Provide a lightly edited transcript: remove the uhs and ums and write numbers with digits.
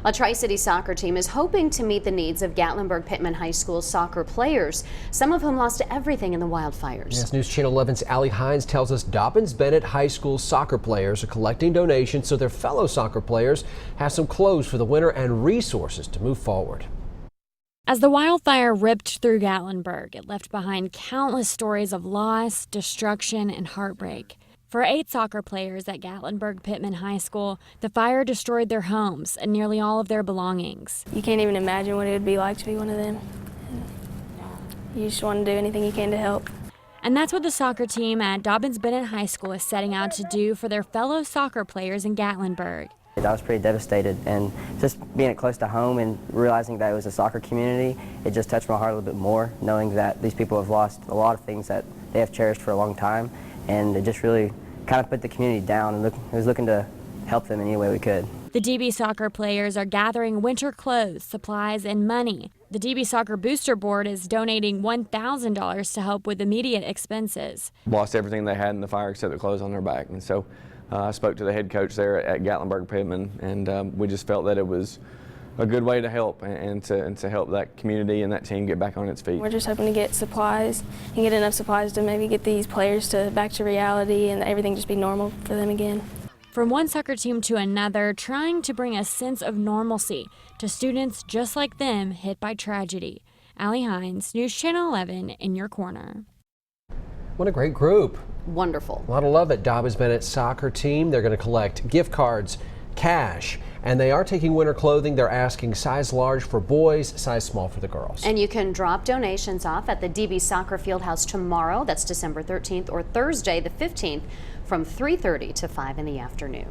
A Tri-City soccer team is hoping to meet the needs of Gatlinburg-Pittman High School soccer players, some of whom lost everything in the wildfires. Yes, News Channel 11's Allie Hines tells us Dobyns-Bennett High School soccer players are collecting donations so their fellow soccer players have some clothes for the winter and resources to move forward. As the wildfire ripped through Gatlinburg, it left behind countless stories of loss, destruction, and heartbreak. For 8 soccer players at Gatlinburg-Pittman High School, the fire destroyed their homes and nearly all of their belongings. You can't even imagine what it would be like to be one of them. You just want to do anything you can to help. And that's what the soccer team at Dobyns-Bennett High School is setting out to do for their fellow soccer players in Gatlinburg. I was pretty devastated, and just being close to home and realizing that it was a soccer community, it just touched my heart a little bit more, knowing that these people have lost a lot of things that they have cherished for a long time, and it just really kind of put the community down, and was looking to help them in any way we could. The DB soccer players are gathering winter clothes, supplies, and money. The DB Soccer Booster Board is donating $1,000 to help with immediate expenses. Lost everything they had in the fire except the clothes on their back, and so I spoke to the head coach there at Gatlinburg-Pittman, and we just felt that it was a good way to help and to help that community and that team get back on its feet. We're just hoping to get supplies and get enough supplies to maybe get these players back to reality and everything just be normal for them again. From one soccer team to another, trying to bring a sense of normalcy to students just like them hit by tragedy. Allie Hines, News Channel 11, in your corner. What a great group. Wonderful. A lot of love at Dobyns-Bennett soccer team. They're going to collect gift cards, cash, and they are taking winter clothing. They're asking size large for boys, size small for the girls. And you can drop donations off at the DB Soccer Fieldhouse tomorrow. That's December 13th, or Thursday the 15th from 3:30 to 5 in the afternoon.